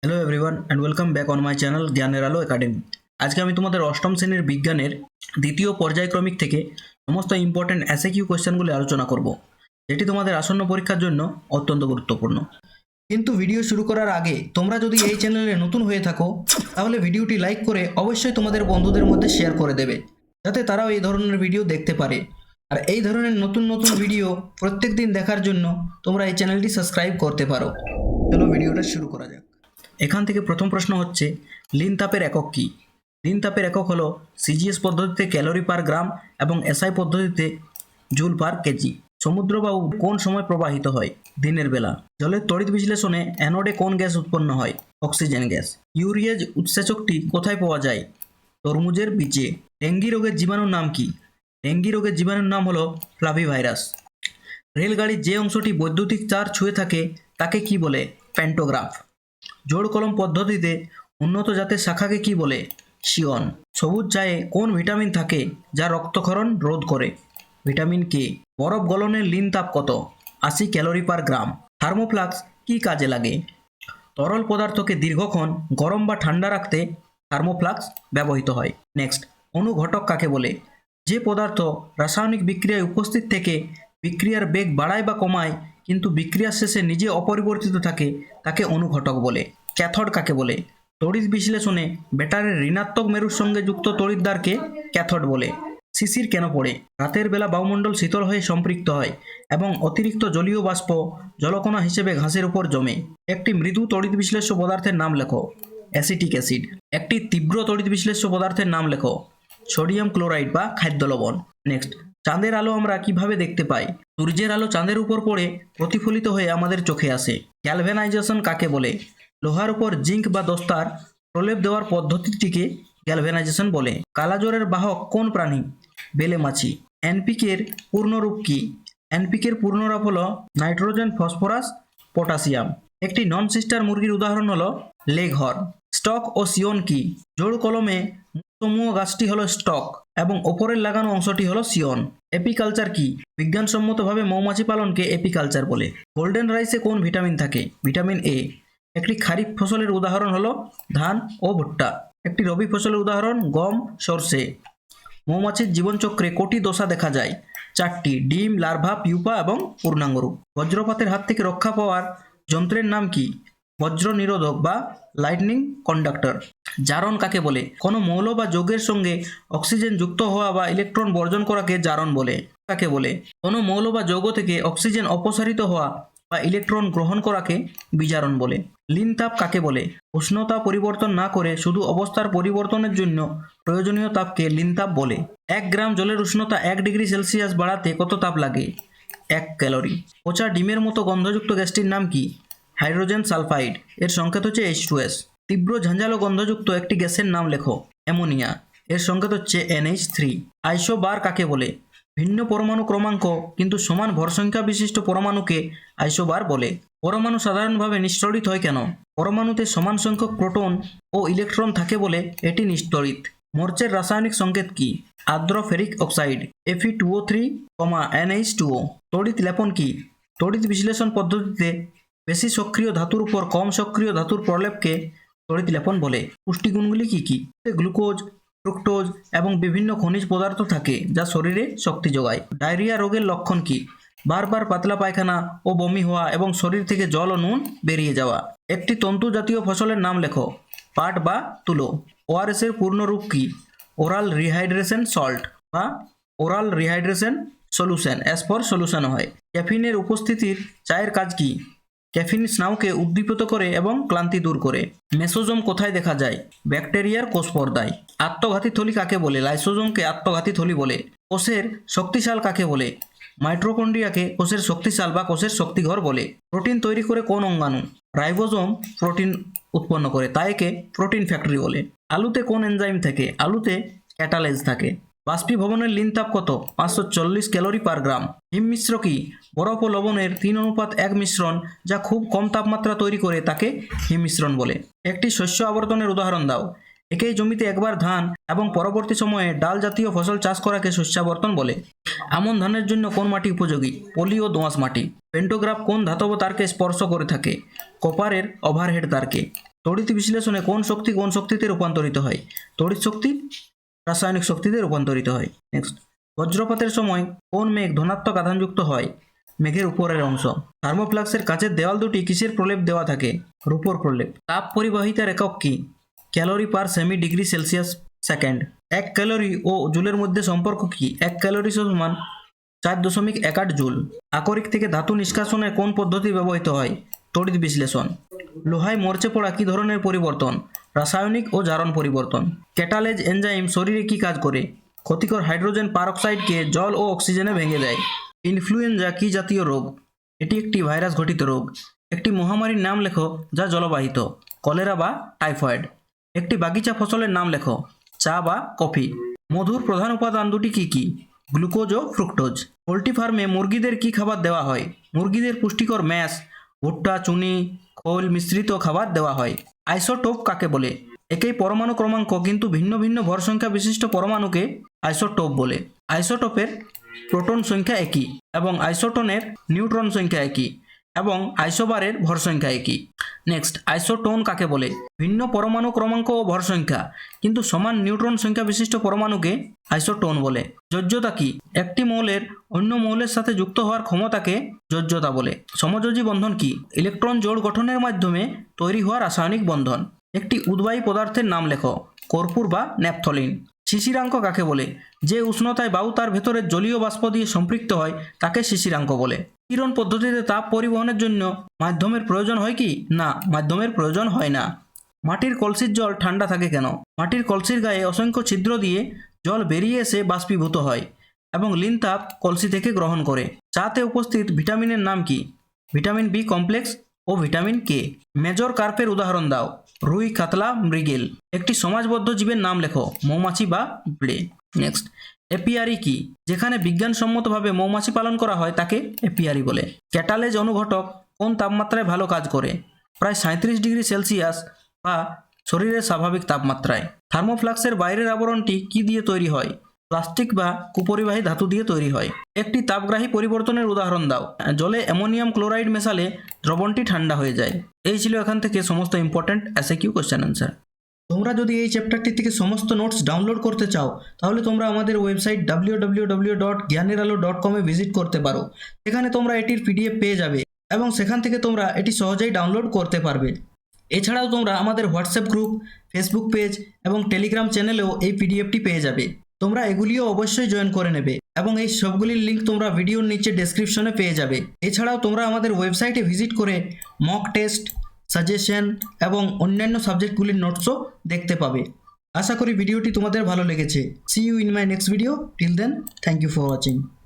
Hello everyone and welcome back on my channel জ্ঞানের আলো academy. আজকে আমি তোমাদের অষ্টম শ্রেণীর বিজ্ঞানের দ্বিতীয় পর্যায়ক্রমিক থেকে সমস্ত ইম্পর্টেন্ট এসএকিউ কোয়েশ্চেনগুলি আলোচনা করব, যেটি তোমাদের আসন্ন পরীক্ষার জন্য অত্যন্ত গুরুত্বপূর্ণ। কিন্তু ভিডিও শুরু করার আগে তোমরা যদি এই চ্যানেলে নতুন হয়ে থাকো তাহলে ভিডিওটি লাইক করে অবশ্যই তোমাদের বন্ধুদের মধ্যে শেয়ার করে দেবে, যাতে তারাও এই ধরনের ভিডিও দেখতে পারে। আর এই ধরনের নতুন নতুন ভিডিও প্রত্যেক দিন দেখার জন্য তোমরা এই চ্যানেলটি সাবস্ক্রাইব করতে পারো। চলো ভিডিওটা শুরু করা যাক। এখান থেকে প্রথম প্রশ্ন হচ্ছে, লিন তাপের একক কী? লিন তাপের একক হলো সিজিএস পদ্ধতিতে ক্যালোরি পার গ্রাম এবং এসআই পদ্ধতিতে জুল পার কেজি। সমুদ্রবায়ু কোন সময় প্রবাহিত হয়? দিনের বেলা। জলের তড়িৎ বিশ্লেষণে অ্যানোডে কোন গ্যাস উৎপন্ন হয়? Oxygen gas. ইউরিয়াজ উৎসেচকটি কোথায় পাওয়া যায়? তরমুজের বীজে। ডেঙ্গি রোগের জীবাণুর নাম কি? ডেঙ্গি রোগের জীবাণুর নাম হলো ফ্লাভিভাইরাস। রেলগাড়ির যে অংশটি বৈদ্যুতিক তার ছুঁয়ে থাকে তাকে কি বলে? প্যান্টোগ্রাফ। জোড় কলম পদ্ধতিতে উন্নত জাতের শাখাকে কি বলে? শিয়ন। সবুজ চায়ে কোন ভিটামিন থাকে যা রক্তক্ষরণ রোধ করে? Vitamin K. বরফ গলনের লিন তাপ কত? 80 ক্যালোরি পার গ্রাম। থার্মোফ্লাক্স কি কাজে লাগে? তরল পদার্থকে দীর্ঘক্ষণ গরম বা ঠান্ডা রাখতে থার্মোফ্লাক্স ব্যবহৃত হয়। নেক্সট, অনুঘটক কাকে বলে? যে পদার্থ রাসায়নিক বিক্রিয়ায় উপস্থিত থেকে বিক্রিয়ার বেগ বাড়ায় বা কমায় কিন্তু বিক্রিয়ার শেষে নিজে অপরিবর্তিত থাকে তাকে অনুঘটক বলে। ক্যাথড কাকে বলে? তড়িৎ বিশ্লেষণে ব্যাটারির ঋণাত্মক মেরুর সঙ্গে যুক্ত তড়িৎদ্বারকে ক্যাথড বলে। শিশির কেন পড়ে? রাতের বেলা বায়ুমণ্ডল শীতল হয়ে সম্পৃক্ত হয় এবং অতিরিক্ত জলীয় বাষ্প জলকণা হিসেবে ঘাসের উপর জমে। একটি মৃদু তড়িৎ বিশ্লেষ্য পদার্থের নাম লেখো। Acetic acid. একটি তীব্র তড়িৎ বিশ্লেষ্য পদার্থের নাম লেখো। সোডিয়াম ক্লোরাইড বা খাদ্য লবণ। নেক্সট, চাঁদের আলো আমরা কিভাবে দেখতে পাই? সূর্যের আলো চাঁদের উপর পড়ে প্রতিফলিত হয়ে আমাদের চোখে আসে। গ্যালভেনাইজেশন কাকে বলে? লোহার উপর জিঙ্ক বা দস্তার প্রলেপ দেওয়ার পদ্ধতিটিকে গ্যালভেনাইজেশন বলে। কালাজ্বরের বাহক কোন প্রাণী? বেলে মাছি। এনপিকের পূর্ণরূপ কি? এনপিকের পূর্ণরূপ হলো নাইট্রোজেন, ফসফরাস, পটাশিয়াম। একটি নন সিস্টার মুরগির উদাহরণ হলো লেগহর্ন। স্টক ও সিয়ন কি? জোড় কলমে সমূহ গাছটি হলো স্টক এবং ওপরের লাগানো অংশটি হলো সিয়ন। এপিকালচার কি? বিজ্ঞানসম্মতভাবে মৌমাছি পালনকে এপিকালচার বলে। গোল্ডেন রাইসে কোন ভিটামিন থাকে? Vitamin A. একটি খারিফ ফসলের উদাহরণ হলো ধান ও ভুট্টা। একটি রবি ফসলের উদাহরণ গম, সরষে। মৌমাছির জীবনচক্রে কোটি দশা দেখা যায়? 4টি। ডিম, লার্ভা, পিউপা এবং পূর্ণাঙ্গ রূপ। বজ্রপাতের হাত থেকে রক্ষা পাওয়ার যন্ত্রের নাম কি? বজ্র নিরোধক বা লাইটনিং কন্ডাক্টর। জারণ কাকে বলে? কোনো মৌল বা যৌগের সঙ্গে অক্সিজেন যুক্ত হওয়া বা ইলেকট্রন বর্জন করাকে জারণ বলে। কাকে বলে? কোনো মৌল বা যৌগ থেকে অক্সিজেন অপসারিত হওয়া বা ইলেকট্রন গ্রহণ করাকে বিজারণ বলে। লিন তাপ কাকে বলে? উষ্ণতা পরিবর্তন না করে শুধু অবস্থার পরিবর্তনের জন্য প্রয়োজনীয় তাপকে লিন তাপ বলে। 1 গ্রাম জলের উষ্ণতা 1 ডিগ্রি সেলসিয়াস বাড়াতে কত তাপ লাগে? 1 ক্যালোরি। পচা ডিমের মতো গন্ধযুক্ত গ্যাসটির নাম কি? Hydrogen sulphide. এর সংকেত হচ্ছে H2S। তীব্র ঝাঁঝালো গন্ধযুক্ত একটি গ্যাসের নাম লেখো। অ্যামোনিয়া। এর সংকেত হচ্ছে NH3। আইসোবার কাকে বলে? ভিন্ন পরমাণু ক্রমাঙ্ক কিন্তু সমান ভরসংখ্যা বিশিষ্ট পরমাণুকে আইসোবার বলে। পরমাণু সাধারণভাবে নিস্তড়িত হয় কেন? পরমাণুতে সমান সংখ্যক প্রোটন ও ইলেকট্রন থাকে বলে এটি নিস্তড়িত। মরচের রাসায়নিক সংকেত কি? আর্দ্র ফেরিক অক্সাইড Fe2O3, NH2O। তড়িৎ লেপন কি? তড়িৎ বিশ্লেষণ পদ্ধতিতে বেশি সক্রিয় ধাতুর উপর কম সক্রিয় ধাতুর প্রলেপকে তড়িৎ লেপন বলে। পুষ্টিগুণগুলি কি কি? গ্লুকোজ, ফ্রুক্টোজ এবং বিভিন্ন খনিজ পদার্থ থাকে যা শরীরে শক্তি যোগায়। ডায়রিয়া রোগের লক্ষণ কি? বারবার পাতলা পায়খানা ও বমি হওয়া এবং শরীর থেকে জল ও নুন বেরিয়ে যাওয়া। একটি তন্তু জাতীয় ফসলের নাম লেখো। পাট বা তুলো। ওআরএস এর পূর্ণরূপ কি? ওরাল রিহাইড্রেশন সল্ট বা oral rehydration solution. As for solution হয়। ক্যাফিনের উপস্থিতির চায়ের কাজ কি? ক্যাফিন স্নায়ুকে উদ্দীপিত করে এবং ক্লান্তি দূর করে। মেসোজোম কোথায় দেখা যায়? ব্যাকটেরিয়ার কোষ পর্দায়। আত্মঘাতী থলি কাকে বলে? লাইসোজোমকে আত্মঘাতী থলি বলে। কোষের শক্তিশাল কাকে বলে? মাইটোকন্ড্রিয়াকে কোষের শক্তিশাল বা কোষের শক্তিঘর বলে। প্রোটিন তৈরি করে কোন অঙ্গাণু? রাইবোজোম প্রোটিন উৎপন্ন করে, তাই একে প্রোটিন ফ্যাক্টরি বলে। আলুতে কোন এনজাইম থাকে? আলুতে ক্যাটালেজ থাকে। বাষ্পীভবনের লিন তাপ কত? 540 ক্যালোরি পার গ্রাম। হিম মিশ্র কি? বরফ ও লবণের 3:1 মিশ্রণ যা খুব কম তাপমাত্রা তৈরি করে তাকে হিম মিশ্রণ বলে। একটি শস্য আবর্তনের উদাহরণ দাও। একই জমিতে একবার ধান এবং পরবর্তী সময়ে ডাল জাতীয় ফসল চাষ করাকে শস্যাবর্তন বলে। আমন ধানের জন্য কোন মাটি উপযোগী? পলি ও দোআঁশ মাটি। পেন্টোগ্রাফ কোন ধাতব তারকে স্পর্শ করে থাকে? কপারের ওভারহেড তারকে। তড়িৎ বিশ্লেষণে কোন শক্তিতে রূপান্তরিত হয়? তড়িৎ শক্তি রাসায়নিক শক্তিতে রূপান্তরিত হয়। নেক্সট, বজ্রপাতের সময় কোন মেঘ ধনাত্মক আধানযুক্ত হয়? মেঘের উপরের অংশ। থার্মোফ্লাক্সের কাচের দেওয়াল দুটি কিসের প্রলেপ দেওয়া থাকে? রূপোর প্রলেপ। তাপ পরিবাহিতার একক কি? Calorie per cm degree Celsius second. 1 calorie ও জুলের মধ্যে সম্পর্ক কি? 1 ক্যালোরি সমান 4.18 জুল। আকরিক থেকে ধাতু নিষ্কাশনের কোন পদ্ধতি ব্যবহৃত হয়? তড়িৎ বিশ্লেষণ। লোহায় মরচে পড়া কি ধরনের পরিবর্তন? রাসায়নিক ও জারণ পরিবর্তন। ক্যাটালেজ এনজাইম শরীরে কি কাজ করে? ক্ষতিকর হাইড্রোজেন পারঅক্সাইডকে জল ও অক্সিজেনে ভেঙে দেয়। ইনফ্লুয়েঞ্জা কি জাতীয় রোগ? এটি একটি ভাইরাস ঘটিত রোগ। একটি মহামারীর নাম লেখো যা জলবাহিত। কলেরা বা টাইফয়েড। একটি বাগিচা ফসলের নাম লেখো। চা বা কফি। মধুর প্রধান উপাদান দুটি কি কি? গ্লুকোজ ও ফ্রুক্টোজ। পোল্ট্রি ফার্মে মুরগিদের কি খাবার দেওয়া হয়? মুরগিদের পুষ্টিকর ম্যাশ, ভুট্টা, চুনি, খোল মিশ্রিত খাবার দেওয়া হয়। আইসোটোপ কাকে বলে? একই পরমাণু ক্রমাঙ্ক কিন্তু ভিন্ন ভিন্ন ভর সংখ্যা বিশিষ্ট পরমাণুকে আইসোটোপ বলে। আইসোটোপের প্রোটন সংখ্যা একই এবং আইসোটোনের নিউট্রন সংখ্যা একই এবং আইসোবারের ভর সংখ্যা একই। নেক্সট, আইসোটোন কাকে বলে? ভিন্ন পরমাণু ক্রমাঙ্ক ও ভর সংখ্যা কিন্তু সমান নিউট্রন সংখ্যা বিশিষ্ট পরমাণুকে আইসোটোন বলে। যোজ্যতা কি? একটি মৌলের অন্য মৌলের সাথে যুক্ত হওয়ার ক্ষমতাকে যোজ্যতা বলে। সমযোজী বন্ধন কি? ইলেকট্রন জোড় গঠনের মাধ্যমে তৈরি হওয়া রাসায়নিক বন্ধন। একটি উদ্বায়ী পদার্থের নাম লেখো। কর্পূর বা ন্যাপথলিন। শিশিরাঙ্ক কাকে বলে? যে উষ্ণতায় বায়ু তার ভেতরে জলীয় বাষ্প দিয়ে সম্পৃক্ত হয় তাকে শিশিরাঙ্ক বলে। কিরণ পদ্ধতিতে তাপ পরিবহনের জন্য মাধ্যমের প্রয়োজন হয় কি? না, মাধ্যমের প্রয়োজন হয় না। মাটির কলসির জল ঠান্ডা থাকে কেন? মাটির কলসির গায়ে অসংখ্য ছিদ্র দিয়ে জল বেরিয়ে এসে বাষ্পীভূত হয় এবং লিন তাপ কলসি থেকে গ্রহণ করে। চাতে উপস্থিত ভিটামিনের নাম কি? ভিটামিন বি কমপ্লেক্স ও ভিটামিন কে। মেজর কার্পের উদাহরণ দাও। রুই, কাতলা, মৃগেল। একটি সমাজবদ্ধ জীবের নাম লেখো। মৌমাছি বা পিঁপড়ে। নেক্সট, এপিয়ারি কি? যেখানে বিজ্ঞানসম্মতভাবে মৌমাছি পালন করা হয় তাকে এপিয়ারি বলে। ক্যাটালেজ অনুঘটক কোন তাপমাত্রায় ভালো কাজ করে? প্রায় 37 ডিগ্রি সেলসিয়াস বা শরীরের স্বাভাবিক তাপমাত্রায়। থার্মোফ্লাক্সের বাইরের আবরণটি কি দিয়ে তৈরি হয়? প্লাস্টিক বা কুপরিবাহী ধাতু দিয়ে তৈরি হয়। একটি তাপগ্রাহী পরিবর্তনের উদাহরণ দাও। জলে অ্যামোনিয়াম ক্লোরাইড মেশালে দ্রবণটি ঠান্ডা হয়ে যায়। এই ছিল এখান থেকে সমস্ত ইম্পর্ট্যান্ট এসএকিউ কোশ্চেন অ্যান্সার। তোমরা যদি এই চ্যাপ্টারটি থেকে সমস্ত নোটস ডাউনলোড করতে চাও তাহলে তোমরা আমাদের ওয়েবসাইট www.gyaneralo.com ভিজিট করতে পারো। এখানে তোমরা এটির পিডিএফ পেয়ে যাবে এবং সেখান থেকে তোমরা এটি সহজেই ডাউনলোড করতে পারবে। এছাড়াও তোমরা আমাদের হোয়াটসঅ্যাপ গ্রুপ, ফেসবুক পেজ এবং টেলিগ্রাম চ্যানেলেও এই পিডিএফটি পেয়ে যাবে। তোমরা এগুলিও অবশ্যই জয়েন করে নেবে এবং এই সবগুলির লিঙ্ক তোমরা ভিডিওর নিচে ডেসক্রিপশনে পেয়ে যাবে। এছাড়াও তোমরা আমাদের ওয়েবসাইটে ভিজিট করে মক টেস্ট, সাজেশন এবং অন্যান্য সাবজেক্টগুলির নোটসও দেখতে পাবে। আশা করি ভিডিওটি তোমাদের ভালো লেগেছে। See you in my next video. Till then, thank you for watching.